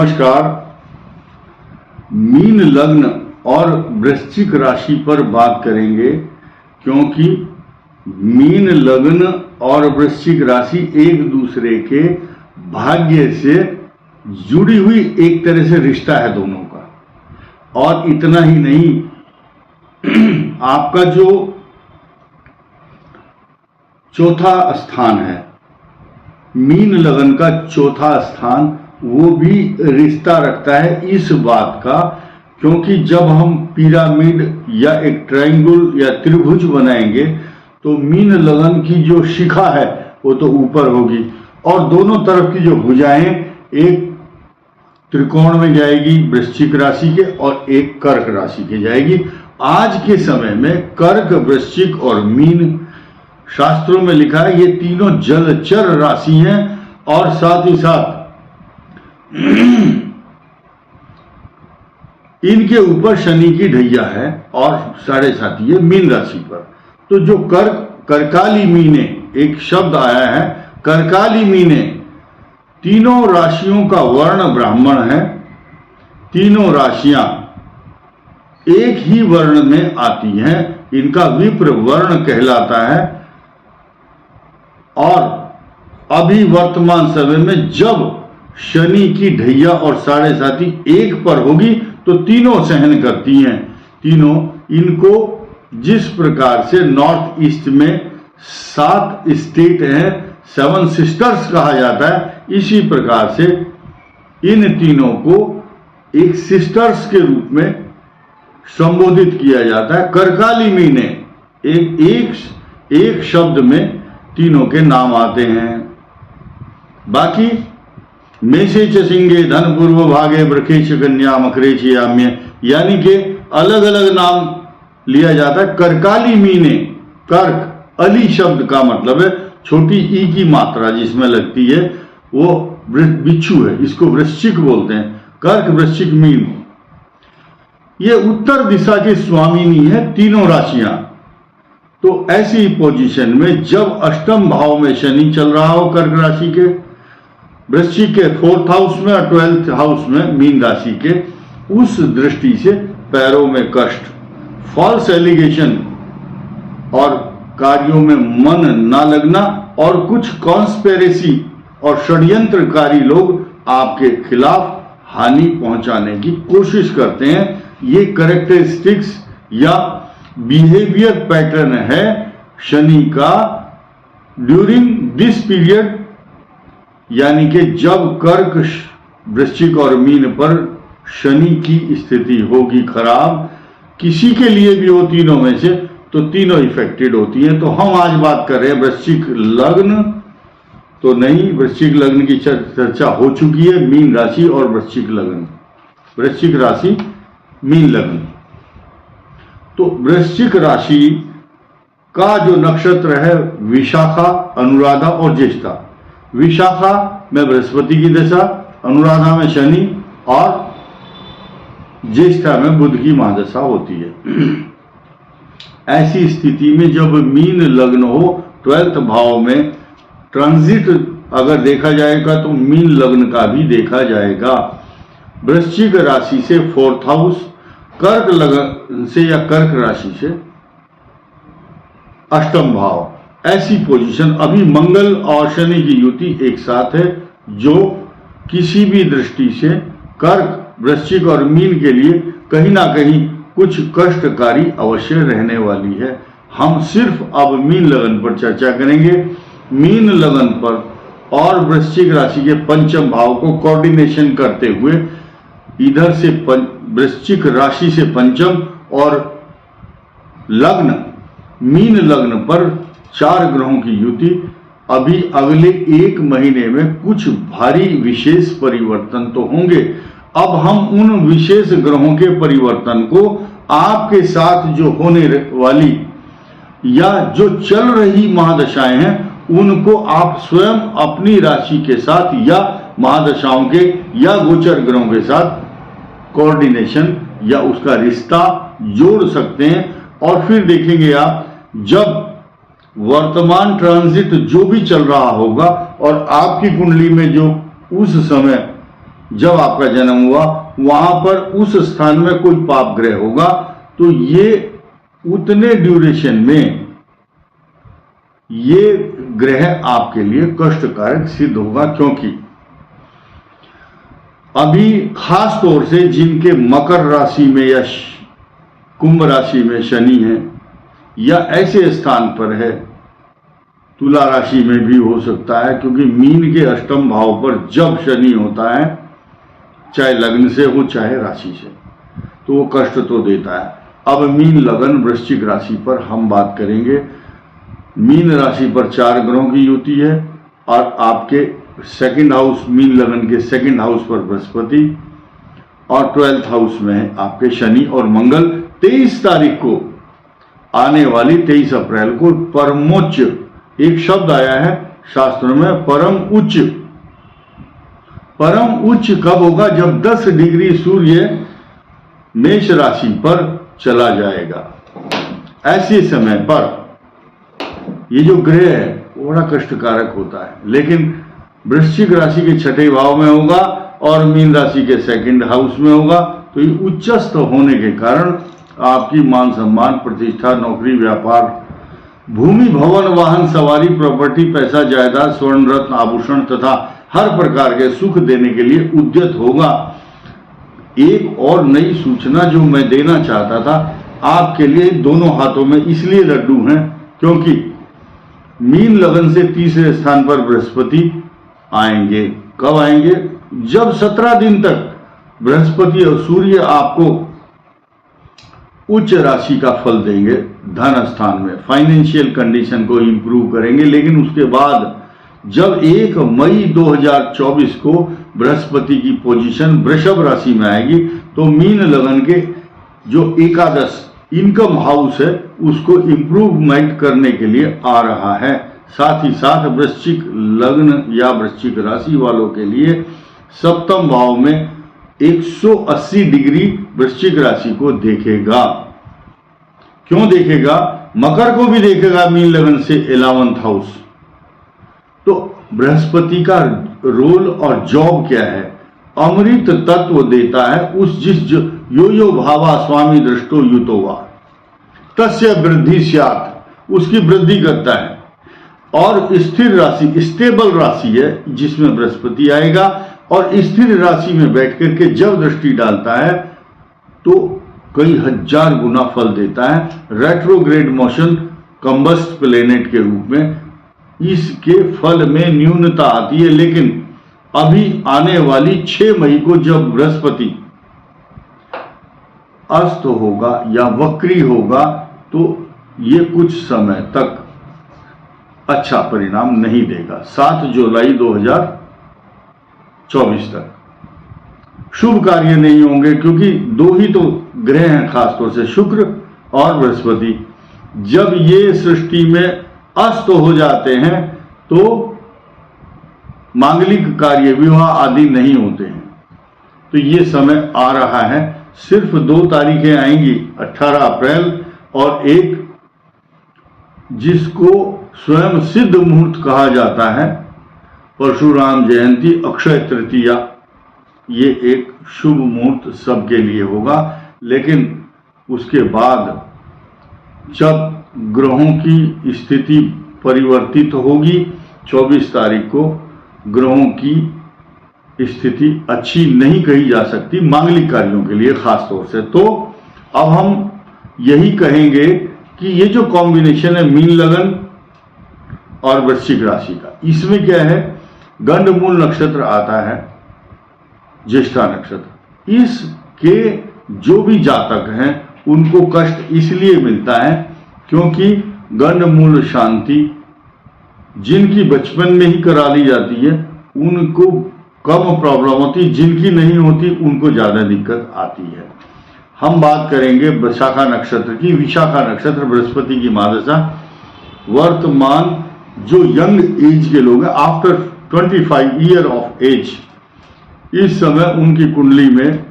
नमस्कार। मीन लग्न और वृश्चिक राशि पर बात करेंगे, क्योंकि मीन लग्न और वृश्चिक राशि एक दूसरे के भाग्य से जुड़ी हुई एक तरह से रिश्ता है दोनों का। और इतना ही नहीं, आपका जो चौथा स्थान है, मीन लगन का चौथा स्थान, वो भी रिश्ता रखता है इस बात का, क्योंकि जब हम पिरामिड या एक ट्रायंगल या त्रिभुज बनाएंगे तो मीन लगन की जो शिखा है वो तो ऊपर होगी और दोनों तरफ की जो भुजाएं एक त्रिकोण में जाएगी वृश्चिक राशि के और एक कर्क राशि के जाएगी। आज के समय में कर्क, वृश्चिक और मीन, शास्त्रों में लिखा है ये तीनों जलचर राशि हैं और साथ ही साथ इनके ऊपर शनि की ढैया है और 7.5 है मीन राशि पर। तो जो कर्काली मीने, एक शब्द आया है कर्काली मीने, तीनों राशियों का वर्ण ब्राह्मण है। तीनों राशियां एक ही वर्ण में आती हैं, इनका विप्र वर्ण कहलाता है। और अभी वर्तमान समय में जब शनि की ढैया और 7.5 एक पर होगी तो तीनों सहन करती हैं। तीनों, इनको जिस प्रकार से नॉर्थ ईस्ट में 7 स्टेट हैं, 7 सिस्टर्स कहा जाता है, इसी प्रकार से इन तीनों को एक सिस्टर्स के रूप में संबोधित किया जाता है। कर्काली मीने, एक शब्द में तीनों के नाम आते हैं। बाकी मेषे च सिंहे धन पूर्व भागे वृखे च कन्या मकरे च याम्य, यानी कि अलग अलग नाम लिया जाता है। कर्काली मीने, कर्क, अली शब्द का मतलब है छोटी ई की मात्रा जिसमें लगती है वो बिच्छू है, इसको वृश्चिक बोलते हैं। कर्क, वृश्चिक, मीन, ये उत्तर दिशा की स्वामिनी है तीनों राशियां। तो ऐसी पोजीशन में जब अष्टम भाव में शनि चल रहा हो कर्क राशि के, वृश्चिक के 4th हाउस में और 12th हाउस में मीन राशि के, उस दृष्टि से पैरों में कष्ट, फॉल्स एलिगेशन और कार्यों में मन ना लगना और कुछ कॉन्स्पिरेसी और षड्यंत्रकारी लोग आपके खिलाफ हानि पहुंचाने की कोशिश करते हैं। ये कैरेक्टरिस्टिक्स या बिहेवियर पैटर्न है शनि का ड्यूरिंग दिस पीरियड, यानी कि जब कर्क, वृश्चिक और मीन पर शनि की स्थिति होगी खराब, किसी के लिए भी हो तीनों में से, तो तीनों इफेक्टेड होती हैं। तो हम आज बात कर रहे हैं वृश्चिक लग्न तो नहीं, वृश्चिक लग्न की चर्चा हो चुकी है, मीन राशि और वृश्चिक लग्न, वृश्चिक राशि मीन लग्न। तो वृश्चिक राशि का जो नक्षत्र है विशाखा, अनुराधा और ज्येष्ठा। विशाखा में बृहस्पति की दशा, अनुराधा में शनि और ज्येष्ठा में बुध की महादशा होती है। ऐसी स्थिति में जब मीन लग्न हो 12th भाव में ट्रांजिट अगर देखा जाएगा तो मीन लग्न का भी देखा जाएगा। वृश्चिक राशि से 4th हाउस, कर्क लग्न से या कर्क राशि से अष्टम भाव, ऐसी पोजीशन। अभी मंगल और शनि की युति एक साथ है, जो किसी भी दृष्टि से कर्क, वृश्चिक और मीन के लिए कहीं ना कहीं कुछ कष्टकारी अवश्य रहने वाली है। हम सिर्फ अब मीन लगन पर चर्चा करेंगे। मीन लगन पर और वृश्चिक राशि के पंचम भाव को कोऑर्डिनेशन करते हुए, इधर से वृश्चिक राशि से पंचम और लग्न, मीन लग्न पर 4 ग्रहों की युति। अभी अगले 1 महीने में कुछ भारी विशेष परिवर्तन तो होंगे। अब हम उन विशेष ग्रहों के परिवर्तन को आपके साथ जो होने वाली या जो चल रही महादशाएं हैं उनको आप स्वयं अपनी राशि के साथ या महादशाओं के या गोचर ग्रहों के साथ कोऑर्डिनेशन या उसका रिश्ता जोड़ सकते हैं। और फिर देखेंगे आप, जब वर्तमान ट्रांजिट जो भी चल रहा होगा और आपकी कुंडली में जो उस समय जब आपका जन्म हुआ वहां पर उस स्थान में कोई पाप ग्रह होगा तो ये उतने ड्यूरेशन में ये ग्रह आपके लिए कष्टकारक सिद्ध होगा, क्योंकि अभी खास तौर से जिनके मकर राशि में या कुंभ राशि में शनि है या ऐसे स्थान पर है, तुला राशि में भी हो सकता है, क्योंकि मीन के अष्टम भाव पर जब शनि होता है, चाहे लग्न से हो चाहे राशि से, तो वो कष्ट तो देता है। अब मीन लगन वृश्चिक राशि पर हम बात करेंगे। मीन राशि पर 4 ग्रहों की युति है और आपके सेकंड हाउस, मीन लगन के सेकंड हाउस पर बृहस्पति और 12th हाउस में है आपके शनि और मंगल। 23 तारीख को आने वाली 23 अप्रैल को परमोच्च, एक शब्द आया है शास्त्रों में, परम उच्च। परम उच्च कब होगा? जब 10 डिग्री सूर्य मेष राशि पर चला जाएगा। ऐसे समय पर ये जो ग्रह है बड़ा कष्टकारक होता है, लेकिन वृश्चिक राशि के 6ठे भाव में होगा और मीन राशि के सेकंड हाउस में होगा, तो ये उच्चस्थ होने के कारण आपकी मान सम्मान, प्रतिष्ठा, नौकरी, व्यापार, भूमि, भवन, वाहन, सवारी, प्रॉपर्टी, पैसा, जायदाद, स्वर्ण, रत्न, आभूषण तथा हर प्रकार के सुख देने के लिए उद्यत होगा। एक और नई सूचना जो मैं देना चाहता था आपके लिए, दोनों हाथों में इसलिए लड्डू हैं क्योंकि मीन लगन से तीसरे स्थान पर बृहस्पति आएंगे। कब आएंगे? जब 17 दिन तक बृहस्पति और सूर्य आपको उच्च राशि का फल देंगे, धन स्थान में फाइनेंशियल कंडीशन को इंप्रूव करेंगे। लेकिन उसके बाद जब 1 मई 2024 को बृहस्पति की पोजीशन वृषभ राशि में आएगी तो मीन लगन के जो एकादश इनकम हाउस है उसको इंप्रूवमेंट करने के लिए आ रहा है। साथ ही साथ वृश्चिक लग्न या वृश्चिक राशि वालों के लिए सप्तम भाव में 180 डिग्री वृश्चिक राशि को देखेगा। क्यों देखेगा? मकर को भी देखेगा मीन लगन से 11th हाउस। तो बृहस्पति का रोल और जॉब क्या है? अमृत तत्व देता है उस जिस यो भावा स्वामी दृष्टो युतोवा तस्य वृद्धि स्यात्, उसकी वृद्धि करता है। और स्थिर राशि, स्टेबल राशि है जिसमें बृहस्पति आएगा और स्थिर राशि में बैठ करके जब दृष्टि डालता है तो कई हजार गुना फल देता है। रेट्रोग्रेड मोशन कंबस्ट प्लेनेट के रूप में इसके फल में न्यूनता आती है, लेकिन अभी आने वाली 6 मई को जब बृहस्पति अस्त होगा या वक्री होगा तो ये कुछ समय तक अच्छा परिणाम नहीं देगा। 7 जुलाई 2024 तक शुभ कार्य नहीं होंगे, क्योंकि 2 ही तो ग्रह हैं खासतौर से शुक्र और बृहस्पति। जब ये सृष्टि में अस्त हो जाते हैं तो मांगलिक कार्य, विवाह आदि नहीं होते हैं। तो ये समय आ रहा है। सिर्फ 2 तारीखें आएंगी, 18 अप्रैल और 1 जिसको स्वयं सिद्ध मुहूर्त कहा जाता है, परशुराम जयंती, अक्षय तृतीया। ये एक शुभ मुहूर्त सबके लिए होगा। लेकिन उसके बाद जब ग्रहों की स्थिति परिवर्तित होगी, 24 तारीख को ग्रहों की स्थिति अच्छी नहीं कही जा सकती मांगलिक कार्यों के लिए खास तौर से। तो अब हम यही कहेंगे कि ये जो कॉम्बिनेशन है मीन लगन और वृश्चिक राशि का, इसमें क्या है? गंडमूल नक्षत्र आता है, ज्येष्ठा नक्षत्र। इसके जो भी जातक हैं उनको कष्ट इसलिए मिलता है क्योंकि गंडमूल शांति जिनकी बचपन में ही करा ली जाती है उनको कम प्रॉब्लम होती, जिनकी नहीं होती उनको ज्यादा दिक्कत आती है। हम बात करेंगे विशाखा नक्षत्र की। विशाखा नक्षत्र बृहस्पति की महादशा। वर्तमान जो यंग एज के लोग हैं, आफ्टर 25 ईयर ऑफ एज, इस समय उनकी कुंडली में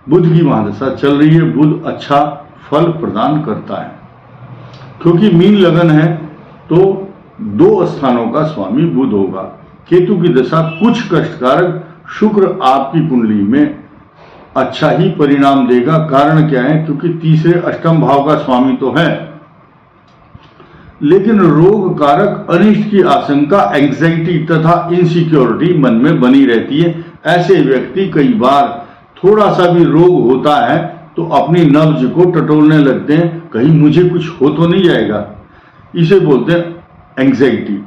बुध की महादशा चल रही है। बुध अच्छा फल प्रदान करता है क्योंकि मीन लगन है तो 2 स्थानों का स्वामी बुध होगा। केतु की दशा कुछ कष्टकारक शुक्र आपकी कुंडली में अच्छा ही परिणाम देगा। कारण क्या है? क्योंकि तीसरे अष्टम भाव का स्वामी तो है, लेकिन रोग कारक अनिष्ट की आशंका, एंग्जाइटी तथा इनसिक्योरिटी मन में बनी रहती है। ऐसे व्यक्ति कई बार थोड़ा सा भी रोग होता है तो अपनी नब्ज को टटोलने लगते हैं, कहीं मुझे कुछ हो तो नहीं जाएगा। इसे बोलते हैं एंग्जाइटी।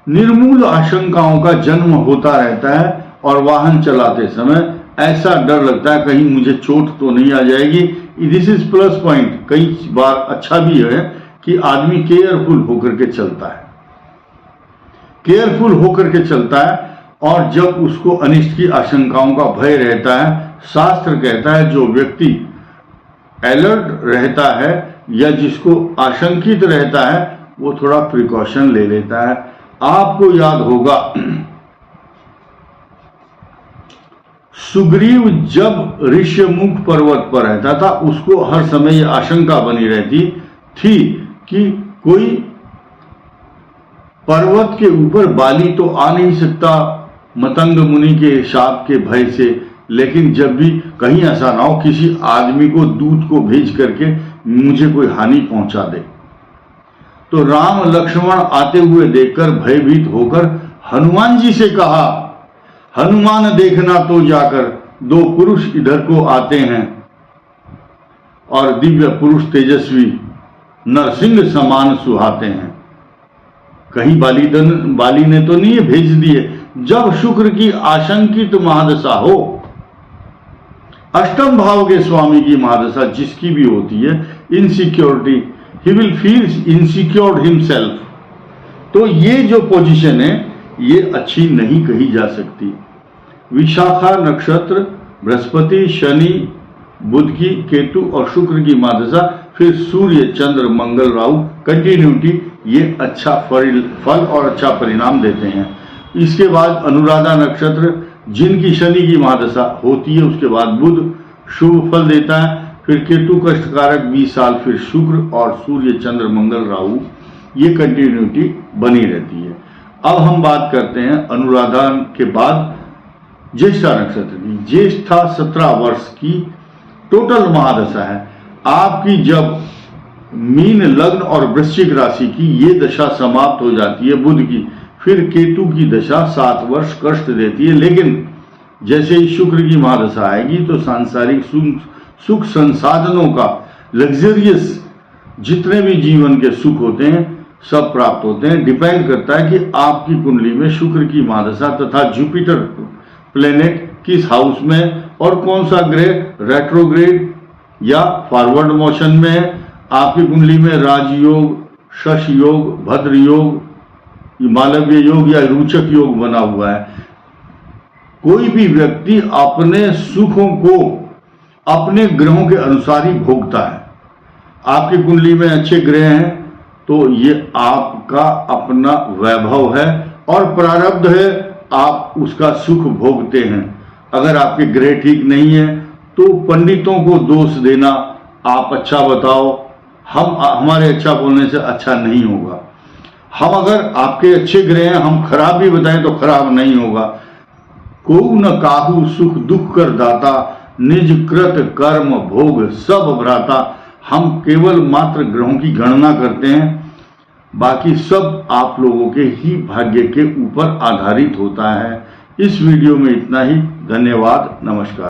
निर्मूल आशंकाओं का जन्म होता रहता है और वाहन चलाते समय ऐसा डर लगता है कहीं मुझे चोट तो नहीं आ जाएगी। This is plus point. कई बार अच्छा भी है कि आदमी केयरफुल होकर के चलता है, केयरफुल होकर के चलता है, और जब उसको अनिष्ट की आशंकाओं का भय रहता है, शास्त्र कहता है जो व्यक्ति अलर्ट रहता है या जिसको आशंकित रहता है वो थोड़ा प्रिकॉशन ले लेता है। आपको याद होगा सुग्रीव जब ऋष्यमुख पर्वत पर रहता था, उसको हर समय यह आशंका बनी रहती थी कि कोई पर्वत के ऊपर बाली तो आ नहीं सकता मतंग मुनि के शाप के भय से, लेकिन जब भी कहीं ऐसा ना हो किसी आदमी को दूत को भेज करके मुझे कोई हानि पहुंचा दे। तो राम लक्ष्मण आते हुए देखकर भयभीत होकर हनुमान जी से कहा, हनुमान देखना तो जाकर दो पुरुष इधर को आते हैं और दिव्य पुरुष तेजस्वी नरसिंह समान सुहाते हैं। कहीं बाली ने तो नहीं भेज दिए। जब शुक्र की आशंकित महादशा हो, अष्टम भाव के स्वामी की महादशा जिसकी भी होती है, insecurity, he will feel insecured himself. तो ये जो पोजीशन है ये अच्छी नहीं कही जा सकती। विशाखा नक्षत्र, बृहस्पति, शनि, बुध की, केतु और शुक्र की महादशा, फिर सूर्य, चंद्र, मंगल, राहु, कंटिन्यूटी, ये अच्छा फल और अच्छा परिणाम देते हैं। इसके बाद अनुराधा नक्षत्र, जिनकी शनि की महादशा होती है, उसके बाद बुध शुभ फल देता है, फिर केतु कष्टकारक 20 साल, फिर शुक्र और सूर्य, चंद्र, मंगल, राहु, ये कंटिन्यूटी बनी रहती है। अब हम बात करते हैं अनुराधा के बाद ज्येष्ठा नक्षत्र की। ज्येष्ठा 17 वर्ष की टोटल महादशा है। आपकी जब मीन लग्न और वृश्चिक राशि की ये दशा समाप्त हो जाती है बुध की, फिर केतु की दशा 7 वर्ष कष्ट देती है, लेकिन जैसे ही शुक्र की महादशा आएगी तो सांसारिक सुख संसाधनों का, लग्जरियस जितने भी जीवन के सुख होते हैं सब प्राप्त होते हैं। डिपेंड करता है कि आपकी कुंडली में शुक्र की महादशा तथा जुपिटर प्लेनेट किस हाउस में और कौन सा ग्रह रेट्रोग्रेड या फॉरवर्ड मोशन में है। आपकी कुंडली में राजयोग, शश योग, भद्र योग, मालव्य योग या रोचक योग बना हुआ है। कोई भी व्यक्ति अपने सुखों को अपने ग्रहों के अनुसार ही भोगता है। आपकी कुंडली में अच्छे ग्रह हैं तो ये आपका अपना वैभव है और प्रारब्ध है, आप उसका सुख भोगते हैं। अगर आपके ग्रह ठीक नहीं है तो पंडितों को दोष देना, आप अच्छा बताओ, हमारे अच्छा बोलने से अच्छा नहीं होगा। हम अगर आपके अच्छे ग्रह हैं, हम खराब भी बताएं तो खराब नहीं होगा। को न काहू सुख दुख कर दाता, निज कृत कर्म भोग सब भ्राता। हम केवल मात्र ग्रहों की गणना करते हैं, बाकी सब आप लोगों के ही भाग्य के ऊपर आधारित होता है। इस वीडियो में इतना ही। धन्यवाद, नमस्कार।